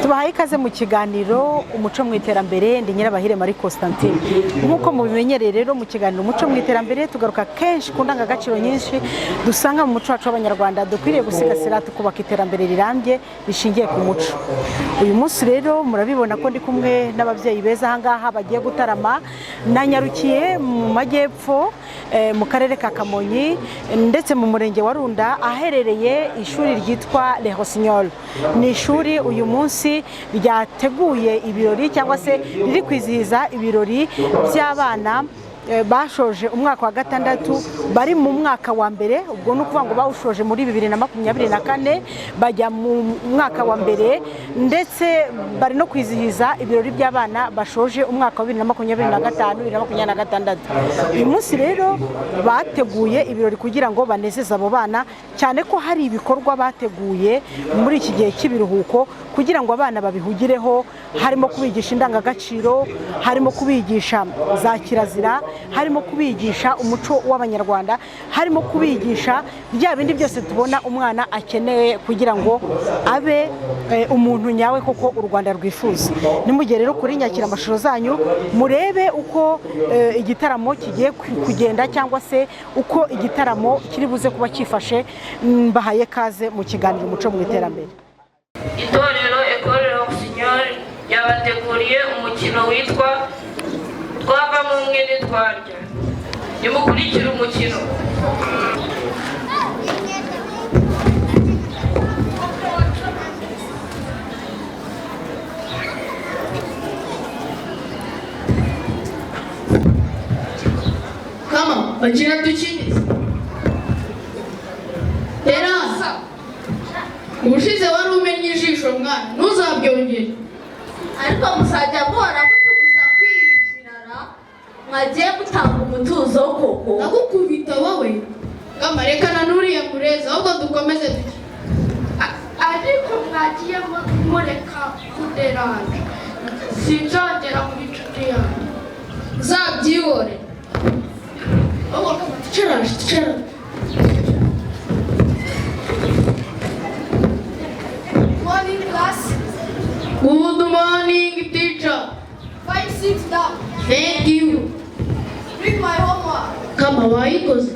tubahaye ikaze mu kiganiro umuco mu iterambere ndi Nyirabahire Marie Constantine. Nkuko mubimenyereye rero mu kiganiro umuco mu iterambere tugaruka kenshi ku ndangagaciro nyinshi dusanga mu muco wacu w'Abanyarwanda dukwiriye gusigasira tukubaka iterambere rirambye rishingiye ku muco. Uyu munsi rero murabibona ko ndi kumwe n'abavyeyi beza ahangaha bagiye gutarama, nanyarukiye mu majyepfo mu karere ka Kamonyi ndetse mu murenge wa Runda aherereye ishuri ryitwa Les Rossignols. Ni ishuri uyu munsi ryateguye ibirori cyangwa se riri kwizihiza ibirori by'abana bashoje umwaka wa gatandatu bari mu mwaka wa mbere, ubwo no kuvuga ngo bawushoje muri 2024 bajya mu mwaka wa mbere, ndetse bari no kwizihiza ibirori by'abana bashoje umwaka wa 2025-2026. Uyu munsi rero bateguye ibirori kugira ngo banezeze abo bana, cyane ko hari ibikorwa bateguye muri iki gihe cy'ibiruhuko kugira ngo abana babihugireho, harimo kubigisha indangagaciro, harimo kubigisha za kirazira, harimo kubigisha umuco w'Abanyarwanda, harimo kubigisha bya bindi byose tubona umwana akeneye kugira ngo abe umuntu nyawe koko u Rwanda rwifuza. Nimugere rero kuri nyakira amashusho zanyu murebe uko igitaramo kigiye kugenda cyangwa se uko igitaramo kiri buze kuba cyifashe. Mbahaye kaze mu kiganiro umuco mu iterambere. Itorero Ecole Les Rossignols yabateguriye umukino witwa Twava mu mwe ntitwarya. Nimukurikire umukino. Kama bakina dukinize. Terasa. Ubushize wari umenye ijisho mwana, ntuzabyongere. Ariko musajya muhora mutubuza kwiyirara, mwagiye gutanga umutuzo koko. Nagukubita wowe. Kama reka nanuriye mureza, ahubwo dukomeze duke. Ariko mwagiye mureka kuderana. Sinzongera muri nshuti yanjye. Zabyihore. Ahubwo kama ticara. Morning class. Good morning, teacher. Fine, sit down. Thank you. Bring my homework. Kama wayikoze.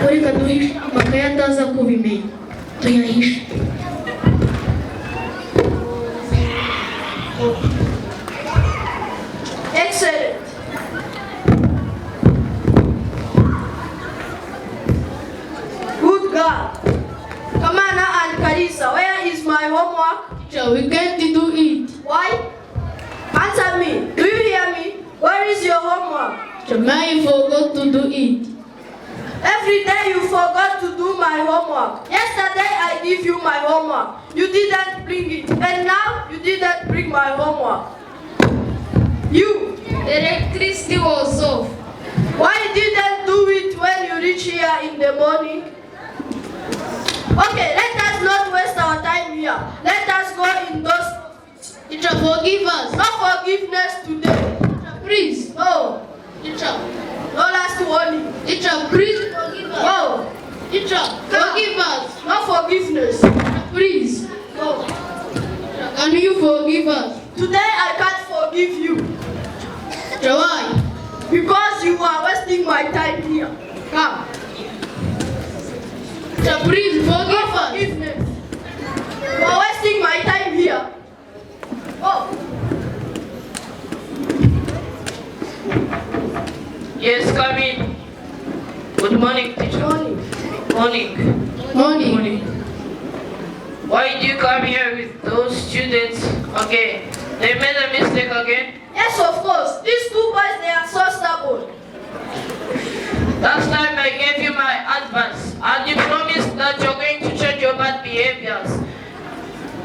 Reka duhishe amakaye ataza kubimenya. Tuyahishe. Excellent. Good girl. Kamana and Karisa, where is my homework? Teacher, we can't do it. Why? Answer me. Do you hear me? Where is your homework? Teacher, I forgot to do it. Every day you forgot to do my homework. Yesterday I give you my homework. You didn't bring it. And now you didn't bring my homework. You. The electricity was off. Why didn't do it when you reach here in the morning? Okay, let us not waste our time here. Let us go indoors. Teacher, forgive us. No forgiveness today. Teacher, please. No. Teacher, No last warning. teacher, please forgive us. Go. Teacher, forgive us. No forgiveness. Teacher, please. Go. Teacher, can you forgive us? Today I can't forgive you. Teacher, why? Because you are wasting my time here. Come. Teacher, please forgive us. Forgiveness. You are wasting my time here. Oh. Yes, come in. Good morning, teacher. Morning. Morning. Why did you come here with those students again? They made a mistake again? Yes, of course. These two boys, they are so stubborn. Last time I gave you my advice, and you promised that you're going to change your bad behaviors.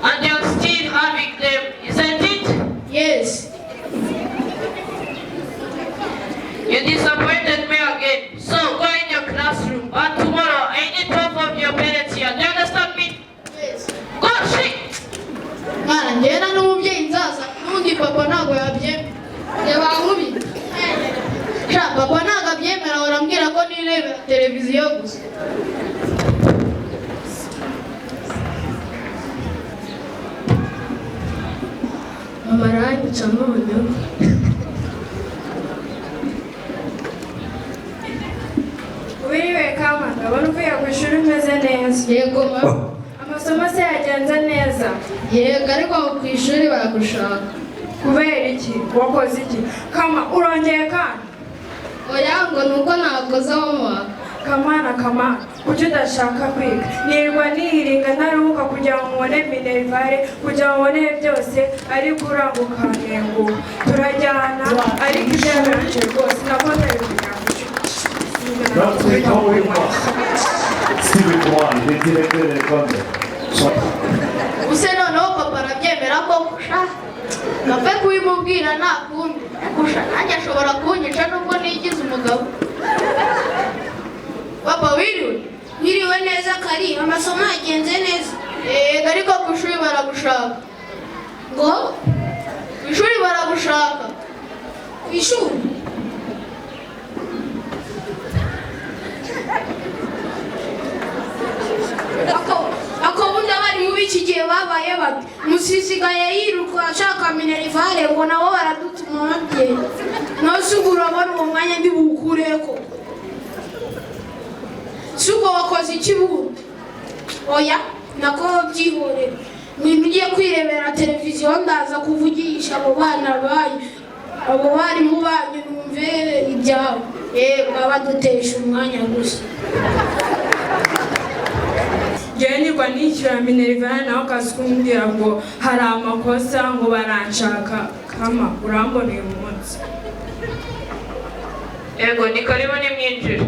And you're still having them, isn't it? Yes. You disappointed me again. So go in your classroom. And tomorrow, I need both of your parents here. Do you understand me? Yes. Go, shit! Mwana, njyena n'umubyeyi nzaza, n'undi papa ntabwo yabyemera. Reba nkubi. Papa ntabwo abyemera, urambwira ko nirebera televiziyo gusa. mama aranyica noneho. Wiriwe Kama, ndabona uvuye ku ishuri umeze neza. Yego mama. Amasomo se yagenze neza? Yego ariko ku ishuri baragushaka. Kubera iki? Wakoze iki? Kama, urongeye kandi? Oya ngo nuko nakoze homework. Kamana, kuki udashaka kwiga? Nirwa nihiringa ntaruhuka kugira ngo mbone minerivare, kugira ngo mbone byose, ariko uranga ukantenguha. Turajyana, ariko ibyo yabanje rwose, nako ndabikujyana. Notre convoi. Suivez-moi, les directeurs des écoles. Use noneho papa arabyemera ko kusha gapfe kubimubwira nta kundi kusha nanjye ashobora kunyica nubwo nigize umugabo. Papa wiriwe neza kari amasomo yagenze neza. Ariko ku ishuri baragushaka. Ngo ku ishuri baragushaka. Ku ishuri akabundi abarimu b'iki gihe babaye babi musisigaye yiruka ashaka minerivare ngo nabo baradutuma ababyeyi nawe si ubwo urabona uwo mwanya ndibuwukureko si ubwo wakoze iki bundi oya nako byihorera mwintu ugiye kwirebera televiziyo ndaza kuvugisha abo bana banyu abo barimu banyu numve ibyabo baba badutesha umwanya gusa. Njyewe nirwa nishyura minerivare nawe akazi kumbwira ngo hari amakosa ngo baranshaka. Kama, urambona uyu munsi? Yego, ni karibu nimwinjire.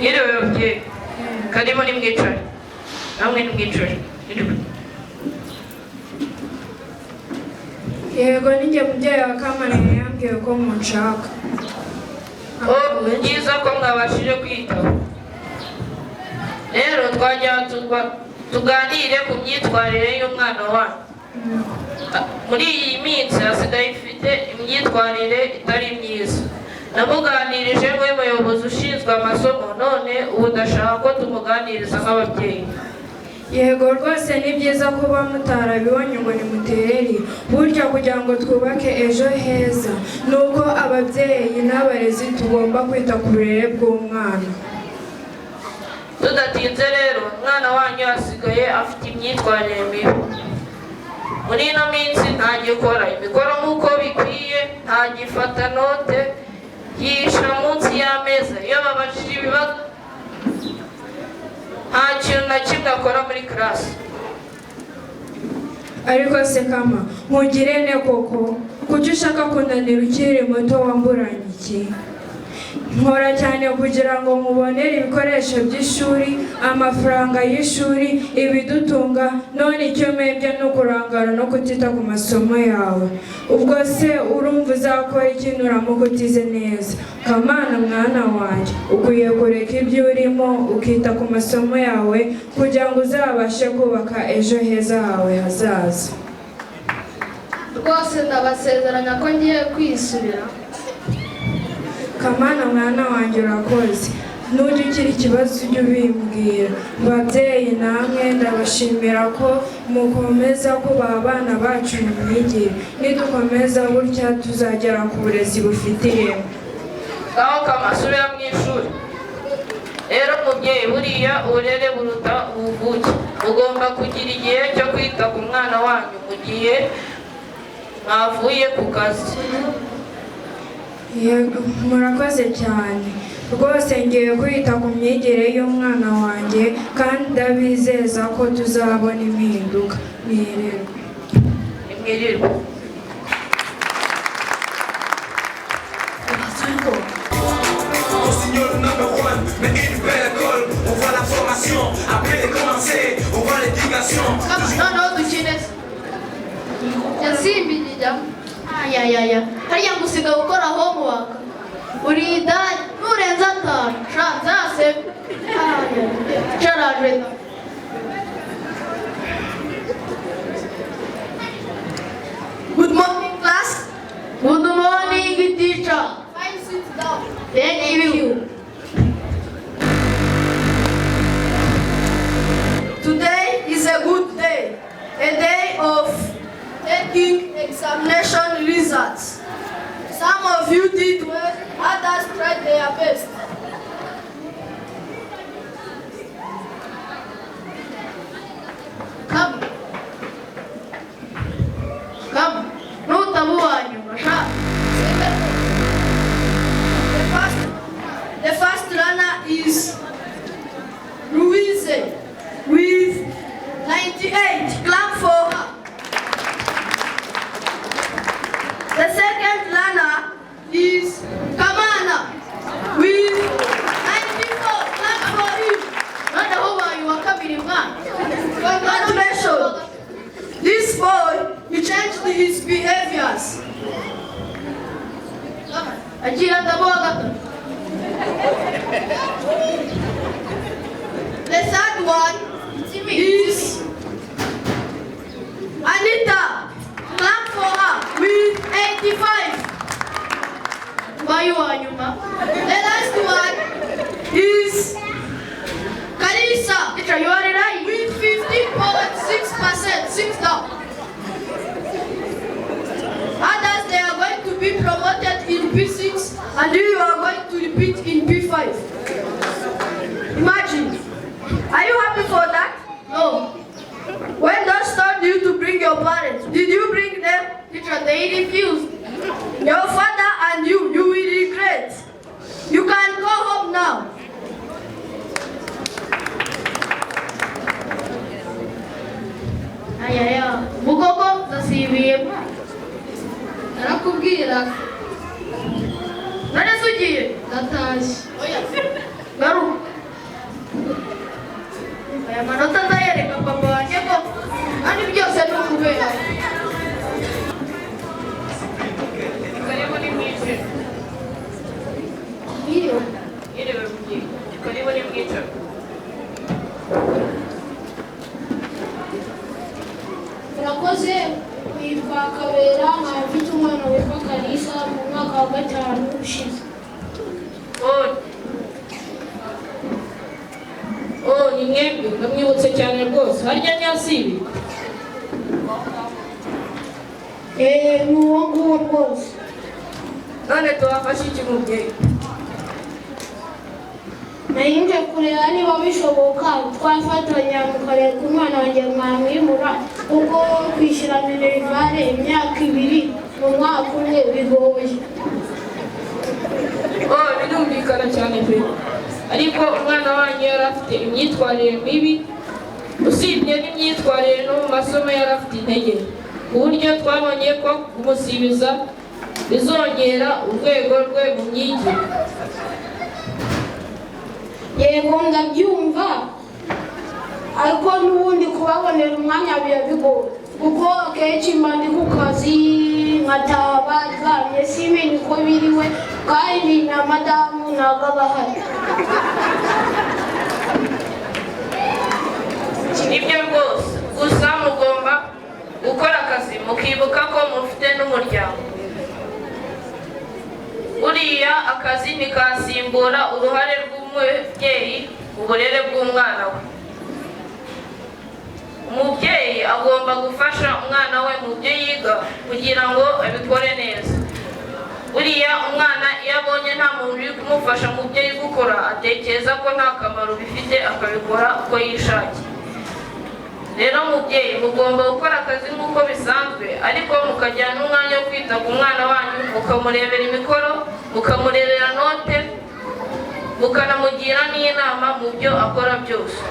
Yiriwe babyeyi. Karibu nimwicare. Namwe nimwicare. Yego, ninjye mubyeyi wa Kamana yambwiye ko munshaka. Ni byiza ko mwabashije kwitaba. Rero twajya tuganire ku myitwarire y'umwana wanyu. Muri iyi minsi hasigaye ifite imyitwarire itari myiza. Namuganirije we muyobozi ushinzwe amasomo, none ubu ndashaka ko tumuganiriza nk'ababyeyi. Yego rwose ni byiza kuba mutarabibonye ngo nimuterere. Burya kugira ngo twubake ejo heza nuko ababyeyi n'abarezi tugomba kwita ku burere bw'umwana. Tudatinze rero umwana wanyu asigaye afite imyitwarire mibi. Muri ino minsi ntagikora imikoro nk'uko bikwiye, ntagifata note, yihisha munsi y'ameza. Iyo babajije ibibazo nta kintu na kimwe akora muri classe. Ariko se Kama, nkugirene koko kuki ushaka kunanira ukiri muto wamburanye iki? Nkora cyane kugira ngo mubonere ibikoresho by'ishuri, amafaranga y'ishuri, ibidutunga, none icyo mpembye ni ukurangara no kutita ku masomo yawe. Ubwo se urumva uzakora iki nuramuka utize neza? Kamana mwana wanjye, ukwiye kureka ibyo urimo ukita ku masomo yawe kugira ngo uzabashe kubaka ejo heza hawe hazaza. Rwose ndabasezeranya ko ngiye kwisubira. Kamana mwana wanjye urakoze. Nujya ugira ikibazo ujye ubimbwira. Babyeyi namwe ndabashimira ko mukomeza kubaha abana bacu mu myigire. Nidukomeza gutya tuzagera ku burezi bufite ireme. Ngaho Kama, subira mu ishuri. Rero mubyeyi, buriya uburere buruta ubuvuke. Ugomba kugira igihe cyo kwita ku mwana wanyu mu gihe mwavuye ku kazi. Yego, murakoze cyane. Rwose ngiye kwita ku myigire y'umwana wanjye kandi ndabizeza ko tuzabona impinduka. Mwirirwe. Nimwirirwe. Noneho dukine yasimbiye ijyamo. Ayayaya hariya gusiga gukora homework urida nurenza 5 zase charaje. Good morning, class. Good morning, teacher. Fine, sit down. Thank you. Today is a good day, a day of taking examination results. Some of you did well, others tried their best. Come. No tabuanyo, The first runner is Louise with 98. Clap for her. The second runner is Kamana with 94. Clap for him. Congratulations. This boy, he changed his behaviors. The third one is Anita. Clap for her with 85. The last one is Kalisa. You are right. With 15.6%. 6 down. Others, they are going to be promoted in P6 and you are going to repeat in P5. Imagine. Are you happy for that? No. When those told you to bring your parents, did you bring them? Teacher, they refused. Your father and you will regret. You can go home now. Bukoko zasibiye. Narakubwira. Narasugiye. Natashye. Garu. Aya manota ndayereka papa wanjye ko kandi byose ni ukubera. Karibu ni mwice. Iyo. Iriwe mugiye. Karibu ni mwice. Murakoze witwa Kabera nkafite umwana witwa Kalisa mu mwaka wa 5 ushize. Ni mwebwe ndamwibutse cyane rwose harya nyasibi. Ni uwo nguwo rwose. None tubafashe iki mubyeyi? Nayinje kureba niba bishoboka twafatanya mukareka umwana wanjye mwamwimura kuko kwishyura minerivare imyaka 2 mu mwaka umwe bigoye. Birumvikana cyane pe. Ariko umwana wanjye yari afite imyitwarire mibi, usibye n'imyitwarire no mu masomo yari afite intege, ku buryo twabonye ko kumusibiza bizongera urwego rwe mu myigire. Yego ndabyumva ariko n'ubundi kubabonera umwanya bigoye kuko akenshi mba ndi ku kazi nkataha baryamye simenya uko biriwe kandi na madamu ntabwo aba ahari. Nibyo rwose, gusa mugomba gukora akazi mukibuka ko mufite n'umuryango. Uriya akazi nikasimbura uruhare rw'umubyeyi mu burere bw'umwana we. Umubyeyi agomba gufasha umwana we mu byo yiga kugira ngo abikore neza. Uriya umwana iyo abonye nta muntu uri kumufasha mu byo ari gukora atekereza ko nta kamaro bifite akabikora uko yishakiye. Rero mubyeyi mugomba gukora akazi nk'uko bisanzwe ariko mukajyana umwanya wo kwita ku mwana wanyu mukamurebera imikoro mukamurebera note mukanamugira n'inama mu byo akora byose.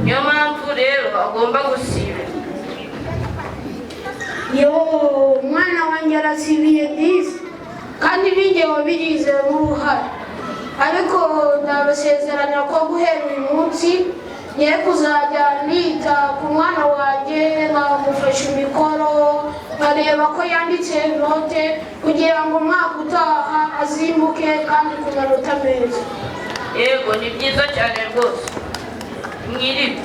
Niyo mpamvu rero agomba gusiba. Umwana wanjye arasibiye byiza kandi ninjye wabigize n'uruhare ariko ndabasezeranya ko guhera uyu munsi ngiye kuzajya nita ku mwana wanjye nkamufasha imikoro nkareba ko yanditse note kugira ngo umwaka utaha azimuke kandi ku manota meza. Yego ni byiza cyane rwose. Mwiriwe.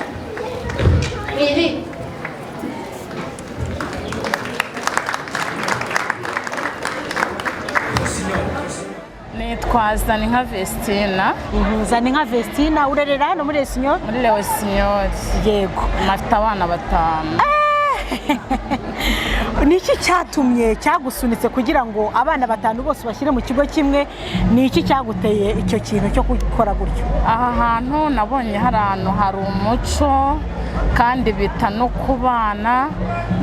Nitwa Zaninka Vestina. Zaninka Vestina urerera hano muri Lesinyori? Muri Lesinyori. Yego. Mafite abana 5. ni iki cyatumye cyagusunitse kugira ngo abana batanu bose bashyire mu kigo kimwe? Ni iki cyaguteye icyo kintu cyo gukora gutyo? aha hantu nabonye hari ahantu hari umuco kandi bita no ku bana,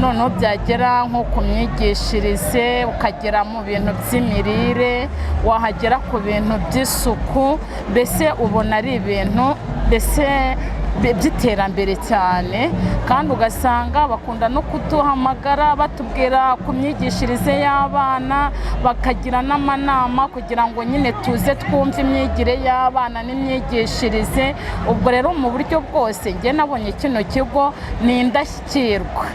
noneho byagera nko ku myigishirize, ukagera mu bintu by'imirire, wahagera ku bintu by'isuku, mbese ubona ari ibintu mbese by'iterambere cyane. Kandi ugasanga bakunda no kuduhamagara batubwira ku myigishirize y'abana, bakagira n'amanama kugira ngo nyine tuze twumve imyigire y'abana n'imyigishirize. Ubwo rero mu buryo bwose njye nabonye kino kigo ni indashyikirwa,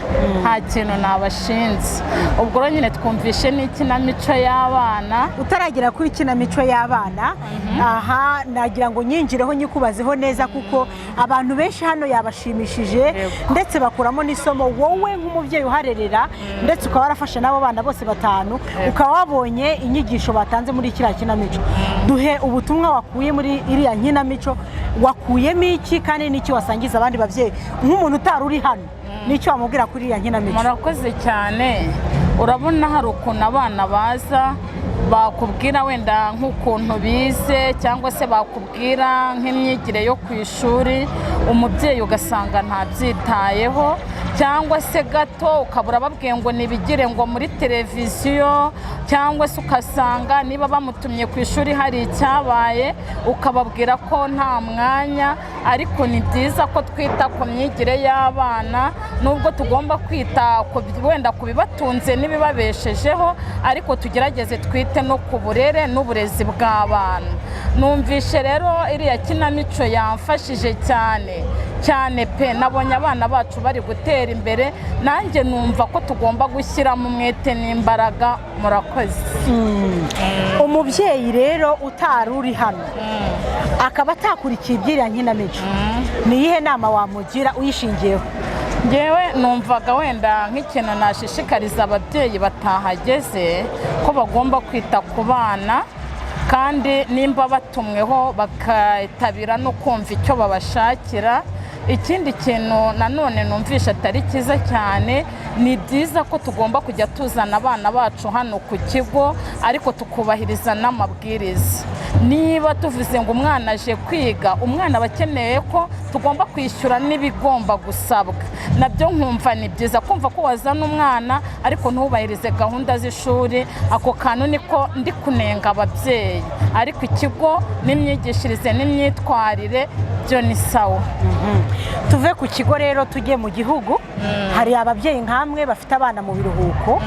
nta kintu nabashinze. Ubwo rero nyine twumvishe n'ikinamico y'abana. Utaragera kuri kinamico y'abana, aha nagira ngo nyinjireho nyikubazeho neza, kuko abantu benshi hano yabashimishije ndetse bakuramo n'isomo. Wowe nk'umubyeyi uharerera ndetse ukaba warafashe n'abo bana bose batanu, ukaba wabonye inyigisho batanze muri kiriya kinamico, duhe ubutumwa wakuye muri iriya kinamico. Wakuyemo iki kandi n'iki wasangiza abandi babyeyi nk'umuntu utari uri hano? N'icyo wamubwira kuri iriya kinamico? Murakoze cyane. Urabona hari ukuntu abana baza bakubwira wenda nk'ukuntu bize, cyangwa se bakubwira nk'imyigire yo ku ishuri, umubyeyi ugasanga ntabyitayeho, cyangwa se gato ukabura babwiye ngo nibigire ngo muri televiziyo, cyangwa se ugasanga niba bamutumye ku ishuri hari icyabaye ukababwira ko nta mwanya. Ariko ni byiza ko twita ku myigire y'abana, nubwo tugomba kwita wenda ku bibatunze n'ibibabeshejeho, ariko tugerageze twite no ku burere n'uburezi bw'abana. Numvishe rero iriya kinamico yamfashije cyane cyane pe. Nabonye abana bacu bari gutera imbere, nanjye numva ko tugomba gushyiramo umwete n'imbaraga. Murakoze. Umubyeyi rero utari uri hano akaba atakurikiye iby'iriya kinamico, ni iyihe nama wamugira uyishingiyeho? Ngewe numvaga wenda nk'ikintu nashishikariza ababyeyi batahageze ko bagomba kwita ku bana, kandi nimba batumweho bakayitabira no kumva icyo babashakira. Ikindi kintu nanone numvisha atari cyiza cyane, ni byiza ko tugomba kujya tuzana abana bacu hano ku kigo, ariko tukubahiriza n'amabwiriza. Niba tuvuze ngo umwana aje kwiga, umwana aba akeneye ko tugomba kwishyura n'ibigomba gusabwa. Nabyo nkumva ni byiza kumva ko wazana umwana ariko ntubahirize gahunda z'ishuri. Ako kantu niko ndi kunenga ababyeyi, ariko ikigo n'imyigishirize n'imyitwarire byo ni sawa. Tuve ku kigo rero tujye mu gihugu. Hari ababyeyi nkamwe bafite abana mu biruhuko,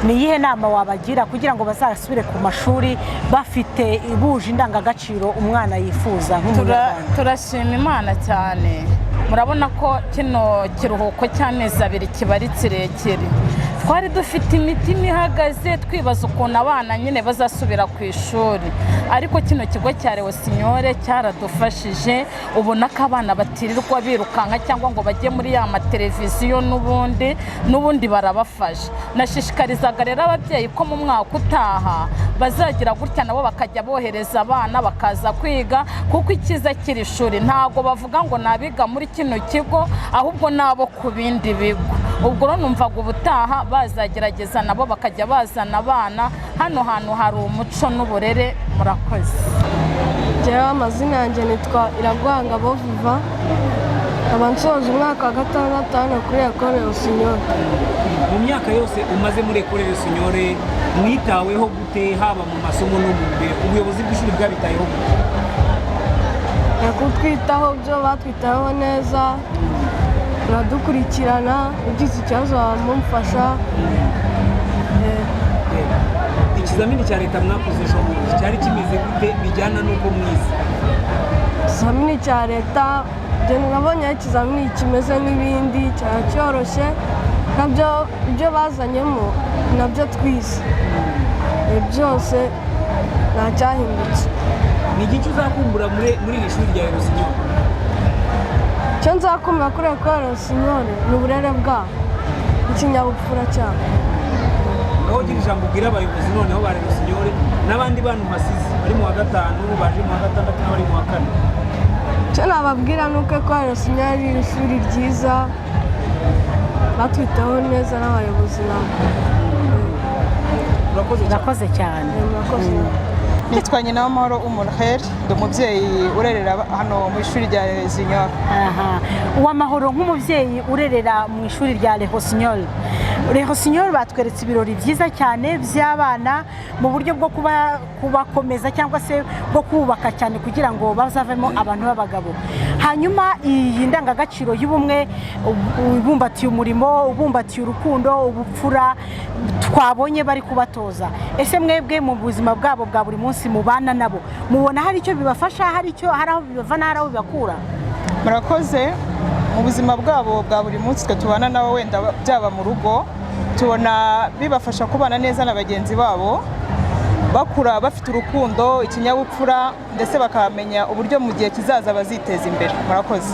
ni iyihe nama wabagira kugira ngo bazasubire ku mashuri bafite ibuje indangagaciro umwana yifuza nk'umunyarwanda? Turashima Imana cyane. Murabona ko kino kiruhuko cy'amezi 2 kiba ari kirekire. Twari dufite imitima ihagaze twibaza ukuntu abana nyine bazasubira ku ishuri, ariko kino kigo cya Rosinyore cyaradufashije. Ubona ko abana batirirwa birukanka cyangwa ngo bajye muri ya mateleviziyo, n'ubundi barabafasha. Nashishikarizaga rero ababyeyi ko mu mwaka utaha bazagira gutya nabo bakajya bohereza abana bakaza kwiga, kuko ikiza kiri shuri ntago bavuga ngo nabiga muri kino kigo, ahubwo nabo ku bindi bigo. Ubwo rero numvaga ubutaha bazagerageza nabo bakajya bazana abana hano hantu hari umuco n'uburere. Murakoze. Jewe amazina yanjye nitwa Iragwanga Boviva, abansoza umwaka wa 6 kuri Ecole Rosinyore. Mu myaka yose umaze muri Ecole Rosinyore mwitaweho gute, haba mu masomo no mu mbere? Ubuyobozi bw'ishuri bwabitayeho gute? Kutwitaho byo batwitayeho neza, baradukurikirana, ugize ikibazo bamumfasha. Ikizamini cya leta mwakoze ejo cyari kimeze gute bijyana n'uko mwize? Ikizamini cya leta nabonye ikizamini kimeze n'ibindi, cyari cyoroshye, nabyo ibyo bazanyemo nabyo twize, byose nta cyahindutse. Ni iki uzakumbura muri iri shuri rya Rosinyore? Icyo nzakumbura kuri Ecole Rosinyore ni uburere bwabo, ikinyabupfura cyabo. Aho gira ijambo ubwira abayobozi noneho ba Rosinyore n'abandi bantu basize bari mu wa 5 baje mu wa 6 n'abari mu wa 4. Icyo nababwira ni uko Ecole Rosinyore ari ishuri ryiza, batwitaho neza n'abayobozi nabo. urakoze cyane. nitwa Nyinawamahoro Umurher, ndi umubyeyi urerera hano mu ishuri rya Junior. Uwamahoro, nk'umubyeyi urerera mu ishuri rya Rehosignol batweretse ibirori byiza cyane by'abana mu buryo bwo kubakomeza cyangwa se bwo kubaka cyane kugira ngo bazavemo abantu b'abagabo. Hanyuma iyi ndangagaciro y'ubumwe, ubumbatiye umurimo, ubumbatiye urukundo, ubupfura twabonye bari kubatoza. Ese mwebwe mu buzima bwabo bwa buri munsi mubana nabo, mubona hari icyo bibafasha, hari aho bibavana, hari aho bibakura? Murakoze. Mu buzima bwabo bwa buri munsi twe tubana nabo, wenda byaba mu rugo, tubona bibafasha kubana neza na bagenzi babo, bakura bafite urukundo, ikinyabupfura, ndetse bakamenya uburyo mu gihe kizaza baziteza imbere. Murakoze.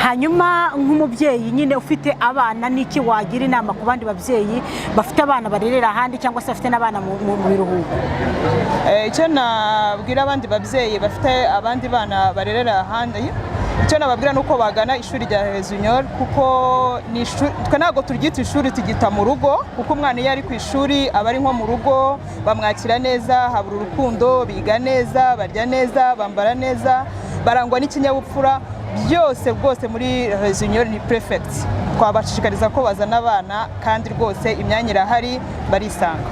Hanyuma nk'umubyeyi nyine ufite abana, n'iki wagira inama ku bandi babyeyi bafite abana barerera ahandi cyangwa se bafite n'abana mu biruhuko? Icyo nabwira abandi babyeyi bafite abandi bana barerera ahandi, icyo nababwira nuko bagana ishuri rya Junior, kuko twe ntabwo turyita ishuri, tugita mu rugo, kuko umwana iyo ari ku ishuri aba ari nko mu rugo, bamwakira neza, habura urukundo, biga neza, barya neza, bambara neza, barangwa n'ikinyabupfura. Byose bwose muri Junior ni perfect. Twabashishikariza ko bazana abana, kandi rwose imyanya irahari, barisanga.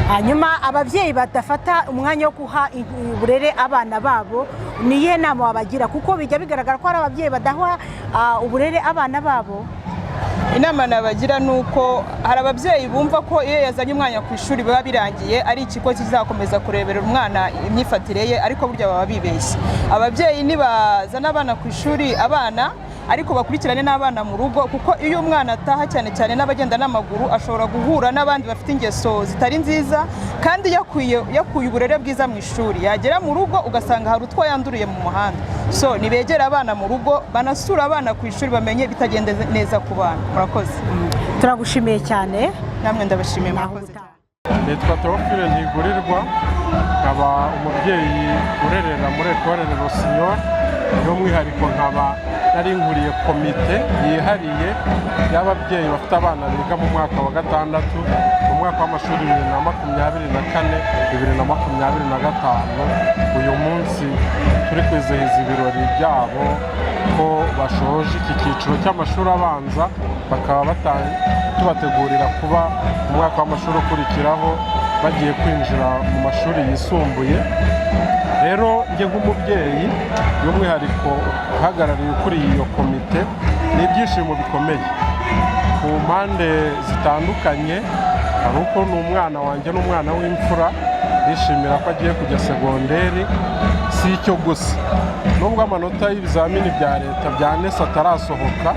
Hanyuma ababyeyi badafata umwanya wo guha uburere abana babo, niye nama wabagira? Kuko bijya bigaragara ko hari ababyeyi badaha uburere abana babo. Inama nabagira nuko hari ababyeyi bumva ko iyo yazanye umwanya ku ishuri biba birangiye, ari ikigo kizakomeza kureberera umwana imyifatire ye, ariko burya baba bibeshye. Ababyeyi nibazana abana ku ishuri, abana ariko bakurikirane n'abana mu rugo, kuko iyo umwana ataha cyane cyane n'abagenda n'amaguru ashobora guhura n'abandi bafite ingeso zitari nziza, kandi yakuye uburere bwiza mu ishuri, yagera mu rugo ugasanga hari utwo yanduriye mu muhanda. So nibegera abana mu rugo, banasura abana ku ishuri, bamenye bitagenda neza ku bana. Murakoze. Turagushimiye cyane. Namwe ndabashimiye. Murakoze. Nitwa Theophile Ntigurirwa, nkaba umubyeyi urerera muri Ecole Rehosignol, by'umwihariko nkaba nari nkuriye komite yihariye y'ababyeyi bafite abana biga mu mwaka wa gatandatu mu mwaka w'amashuri 2024-2025. Uyu munsi turi kwizihiza ibirori byabo ko bashoje iki cyiciro cy'amashuri abanza, bakaba tubategurira kuba mu mwaka w'amashuri ukurikiraho bagiye kwinjira mu mashuri yisumbuye. Rero njye nk'umubyeyi by'umwihariko uhagarariye ukuriye iyo komite, ni ibyishimo bikomeye ku mpande zitandukanye. Hari uko ni umwana wanjye n'umwana w'imfura, bishimira ko agiye kujya segonderi. Si icyo gusa, nubwo amanota y'ibizamini bya leta bya NESA atarasohoka,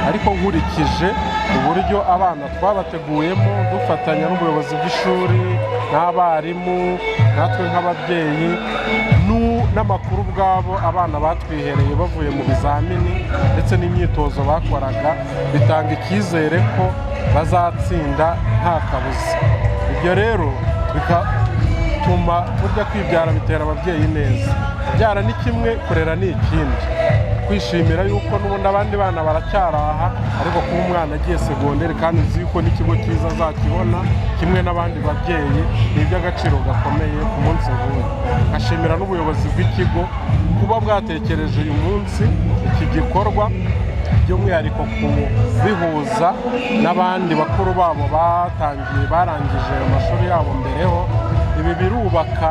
ariko nkurikije uburyo abana twabateguyemo dufatanya n'ubuyobozi bw'ishuri n'abarimu, natwe nk'ababyeyi, n'amakuru ubwabo abana batwihereye bavuye mu bizamini ndetse n'imyitozo bakoraga, bitanga icyizere ko bazatsinda nta kabuza. Ibyo rero bigatuma burya kwibyara bitera ababyeyi neza. Kubyara ni kimwe, kurera ni ikindi. Kwishimira yuko n'ubundi abandi bana baracyaraha, ariko kuba umwana agiye segonderi kandi uzi yuko n'ikigo cyiza azakibona kimwe n'abandi babyeyi, ni iby'agaciro gakomeye ku munsi nk'uyu. Nkashimira n'ubuyobozi bw'ikigo kuba bwatekereje uyu munsi iki gikorwa, by'umwihariko kubihuza n'abandi bakuru babo barangije amashuri yabo mbereho. Ibi birubaka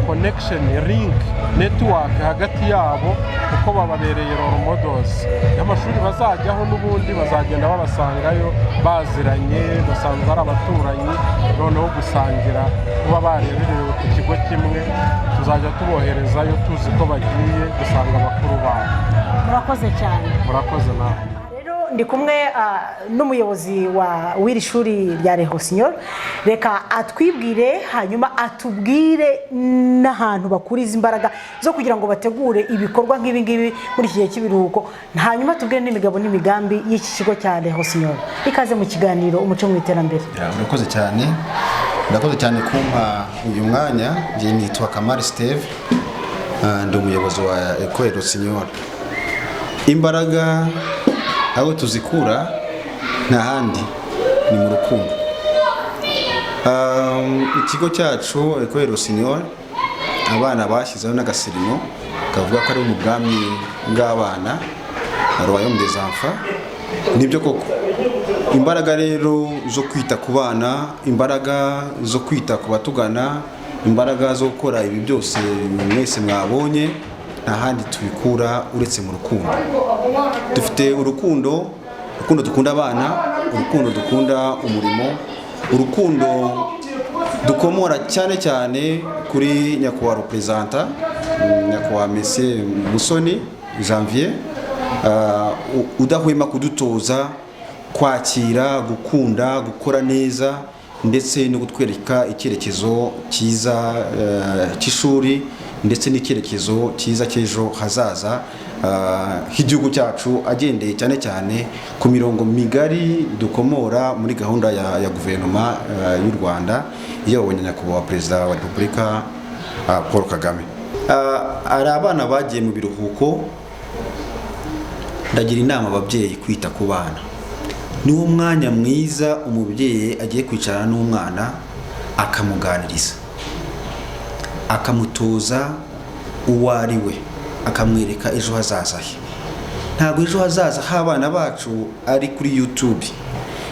connection, link, network hagati yabo, kuko bababereye role models. Amashuri bazajyaho n'ubundi bazagenda babasangayo baziranye, basanzwe ari abaturanyi, noneho gusangira kuba bareberewe ku kigo kimwe, tuzajya tuboherezayo tuzi ko bagiye gusanga abakuru babo. Murakoze cyane. Murakoze nawe. Ndi kumwe n'umuyobozi w'iri shuri rya Rehosignol, reka atwibwire hanyuma atubwire n'ahantu bakuriza imbaraga zo kugira ngo bategure ibikorwa nk'ibi ngibi muri iki gihe cy'ibiruhuko, hanyuma tubwire n'imigabo n'imigambi y'iki kigo cya Rehosignol. Ikaze mu kiganiro Umuco mu Iterambere. Murakoze cyane. Ndakoze cyane kumpa uyu mwanya. Njye nitwa Kamari Steve, ndi umuyobozi wa Ecole Rehosignol. Imbaraga aho tuzikura nta handi ni mu rukundo. Ikigo cyacu Ecole Rossignol abana bashyizeho n'agasirimo kavuga ko ari umugambi bw'abana Royaume des Enfants. Nibyo koko imbaraga rero zo kwita ku bana, imbaraga zo kwita ku batugana, imbaraga zo gukora ibi byose mwese mwabonye nta handi tubikura uretse mu rukundo. Dufite urukundo dukunda abana, urukundo dukunda umurimo, urukundo dukomora cyane cyane kuri nyakubahwa representa nyakubahwa Monsieur Musoni Janvier udahwema kudutoza kwakira, gukunda, gukora neza ndetse no gutwereka icyerekezo cyiza cy'ishuri ndetse n'icyerekezo cyiza cy'ejo hazaza h'igihugu cyacu, agendeye cyane cyane ku mirongo migari dukomora muri gahunda ya guverinoma y'u Rwanda iyobowe na nyakubahwa Perezida wa Repubulika Paul Kagame. Ari abana bagiye mu biruhuko, ndagira inama ababyeyi kwita ku bana. Niwo mwanya mwiza umubyeyi agiye kwicarana n'umwana akamuganiriza, akamutoza uwo ari we, akamwereka ejo hazaza he. Ntabwo ejo hazaza h'abana bacu ari kuri YouTube,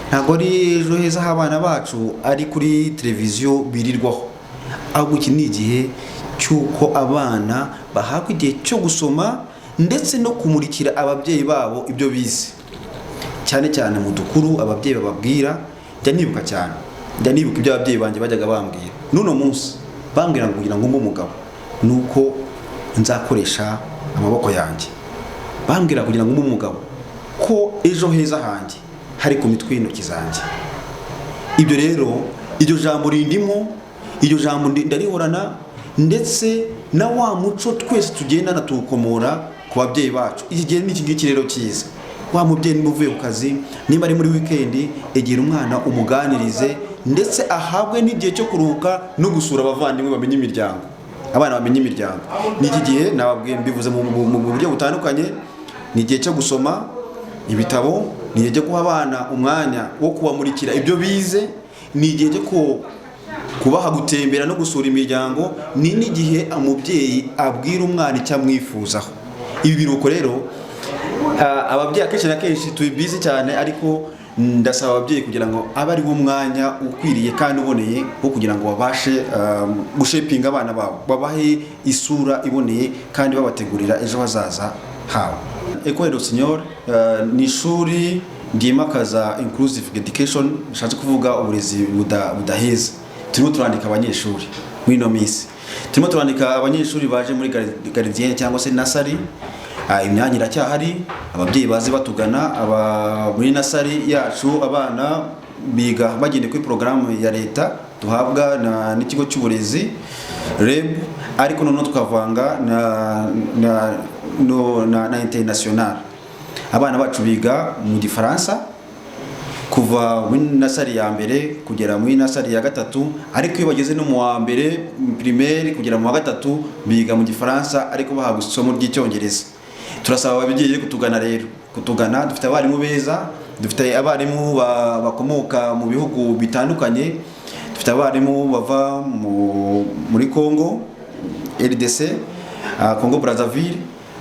ntabwo ari ejo heza h'abana bacu ari kuri televiziyo birirwaho, ahubwo iki ni igihe cy'uko abana bahabwa igihe cyo gusoma ndetse no kumurikira ababyeyi babo ibyo bize, cyane cyane mu dukuru ababyeyi bababwira. Njya nibuka cyane, njya nibuka ibyo ababyeyi banjye bajyaga bambwira. N'uno munsi bambwira ngo kugira ngo mbe umugabo nuko nzakoresha amaboko yanjye, bambwira kugira ngo mbe umugabo ko ejo heza hanjye hari ku mitwe y'intoki zanjye. Ibyo rero iryo jambo rindimo, iryo jambo ndarihorana, ndetse na wa muco twese tugendana tuwukomora ku babyeyi bacu. Iki gihe ni iki ngiki rero cyiza, wa mubyeyi niba uvuye ku kazi, niba ari muri weekend, egera umwana umuganirize ndetse ahabwe n'igihe cyo kuruhuka no gusura abavandimwe, bamenye imiryango, abana bamenye imiryango. Ni iki gihe nababwiye, mbivuze mu buryo butandukanye, ni igihe cyo gusoma ibitabo, ni igihe cyo guha abana umwanya wo kubamurikira ibyo bize, ni igihe cyo kubaha gutembera no gusura imiryango, ni n'igihe umubyeyi abwira umwana icyo amwifuzaho. Ibi biruko rero ababyeyi akenshi na kenshi tubibizi cyane, ariko ndasaba ababyeyi kugira ngo abe ari wo mwanya ukwiriye kandi uboneye wo kugira ngo babashe gushepinga abana babo, babahe isura iboneye kandi babategurira ejo hazaza habo. Ecole Rossignol ni ishuri ryimakaza inclusive education, bishatse kuvuga uburezi budaheza. Turimo turandika abanyeshuri muri ino minsi, turimo turandika abanyeshuri baje muri gardienne cyangwa se nasari. Imyanya iracyahari, ababyeyi baze batugana. Muri nasari yacu abana biga bagende kuri porogaramu ya leta duhabwa n'ikigo cy'uburezi REB, ariko noneho tukavanga na international. Abana bacu biga mu Gifaransa kuva muri nasari ya mbere kugera muri nasari ya gatatu, ariko iyo bageze no mu wa mbere primaire kugera mu wa gatatu biga mu Gifaransa ariko bahabwa isomo ry'Icyongereza. Turasaba ababyeyi kutugana rero, kutugana. Dufite abarimu beza, dufite abarimu bakomoka mu bihugu bitandukanye, dufite abarimu bava muri Congo RDC, Congo Brazzaville,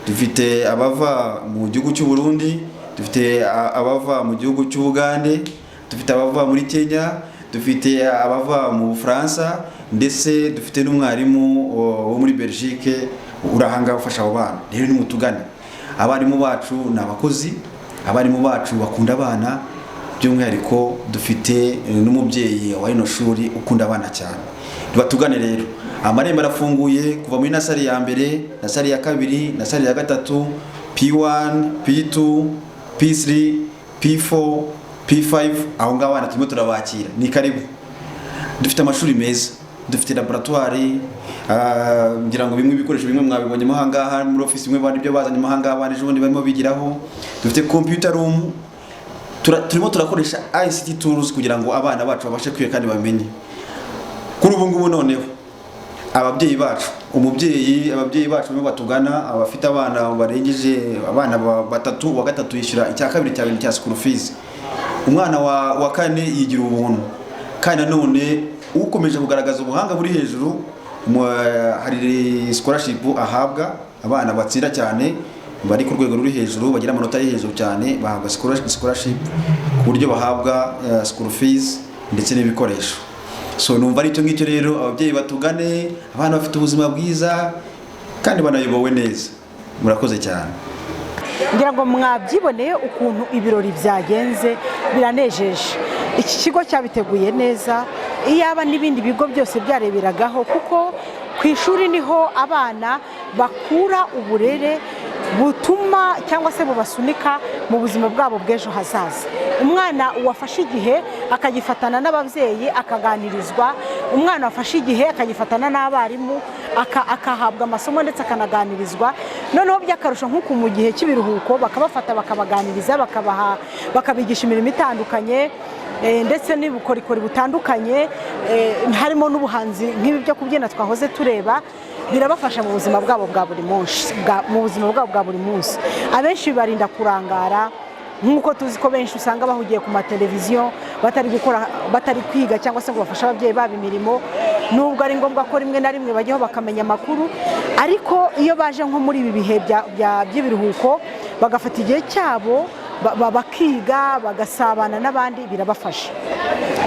dufite abava mu gihugu cy'u Burundi, dufite abava mu gihugu cy'u Bugande, dufite abava muri Kenya, dufite abava mu Bufaransa, ndetse dufite n'umwarimu wo muri Belgique urahanga ufasha abo bana. Rero nimutugane, abarimu bacu ni abakozi, abarimu bacu bakunda abana, by'umwihariko dufite n'umubyeyi wa ino shuri ukunda abana cyane. Batugane rero, amarembo arafunguye kuva muri nasari ya mbere, nasari ya kabiri, nasari ya gatatu, P1, P2, P3, P4, P5. Aho ngaho abana turimo turabakira, ni karibu. Dufite amashuri meza, dufite laboratoire, ngira ngo bimwe ibikoresho bimwe mwabibonye mahanga muri office, imwe bandi byo bazanye mahanga, abandi ejo bundi barimo bigiraho. Dufite computer room, turimo turakoresha ICT tools kugira ngo abana bacu babashe kwiga kandi bamenye. Kuri ubu ngubu noneho ababyeyi bacu ababyeyi bacu nibo batugana, abafite abana barengeje abana batatu, wa gatatu yishyura icya kabiri cya bintu cya school fees, umwana wa kane yigira ubuntu, kandi nanone ukomeje kugaragaza ubuhanga buri hejuru hari scholarship ahabwa abana batsinda cyane bari ku rwego ruri hejuru bagira amanota ari hejuru cyane, bahabwa scholarship ku buryo bahabwa school fees ndetse n'ibikoresho. So numva ari cyo ngicyo rero ababyeyi batugane, abana bafite ubuzima bwiza kandi banayobowe neza. Murakoze cyane. Ngira ngo mwabyiboneye ukuntu ibirori byagenze biranejeje. Iki kigo cyabiteguye neza, iyaba n'ibindi bigo byose byareberagaho, kuko ku ishuri niho abana bakura uburere butuma cyangwa se bubasunika mu buzima bwabo bw'ejo hazaza. Umwana wafashe igihe akagifatana n'ababyeyi akaganirizwa, umwana wafashe igihe akagifatana n'abarimu akahabwa amasomo ndetse akanaganirizwa, noneho by'akarusho nk'uko mu gihe cy'ibiruhuko bakabafata bakabaganiriza, bakabigisha imirimo itandukanye ndetse n'ubukorikori butandukanye, harimo n'ubuhanzi nk'ibi byo kubyina twahoze tureba, birabafasha mu buzima bwabo bwa buri munsi. Abenshi barinda kurangara, nk'uko tuzi ko benshi usanga bahugiye ku mateleviziyo batari kwiga cyangwa se ngo bafashe ababyeyi babo imirimo, nubwo ari ngombwa ko rimwe na rimwe bajyaho bakamenya amakuru, ariko iyo baje nko muri ibi bihe by'ibiruhuko bagafata igihe cyabo bakiga bagasabana n'abandi, birabafasha.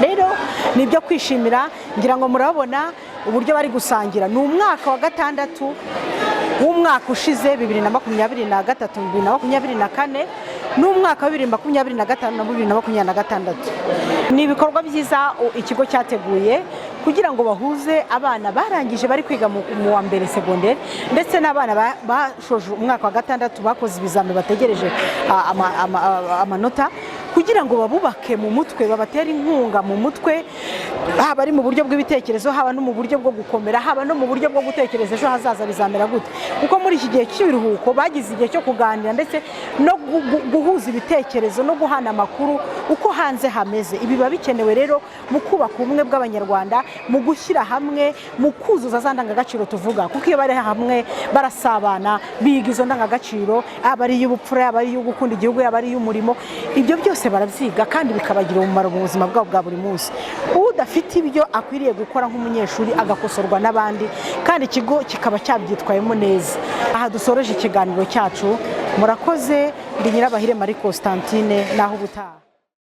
Rero ni ibyo kwishimira. Ngira ngo murabona uburyo bari gusangira. Ni umwaka wa gatandatu w'umwaka ushize 2023 2024 n'umwaka wa 2025 na 2026. Ni ibikorwa byiza ikigo cyateguye kugira ngo bahuze abana barangije bari kwiga mu wa mbere secondaire ndetse n'abana bashoje umwaka wa gatandatu bakoze ibizami bategereje amanota, kugira ngo babubake mu mutwe, babatera inkunga mu mutwe, haba ari mu buryo bw'ibitekerezo, haba no mu buryo bwo gukomera, haba no mu buryo bwo gutekereza ejo hazaza bizamera gute. Kuko muri iki gihe cy'ibiruhuko bagize igihe cyo kuganira ndetse no guhuza ibitekerezo no guhana amakuru uko hanze hameze. Ibi biba bikenewe rero mu kubaka ubumwe bw'Abanyarwanda, mu gushyira hamwe, mu kuzuza za ndangagaciro tuvuga, kuko iyo bari hamwe barasabana biga izo ndangagaciro, aba ari iy'ubupfura, aba ari iy'ugukunda igihugu, aba ari iy'umurimo, ibyo byose barabyiga kandi bikabagira umumaro mu buzima bwabo bwa buri munsi. Udafite ibyo akwiriye gukora nk'umunyeshuri agakosorwa n'abandi, kandi ikigo kikaba cyabyitwayemo neza. Aha dusoreje ikiganiro cyacu. Murakoze. Ndi Nyirabahire Marie Constantine, naho ubutaha.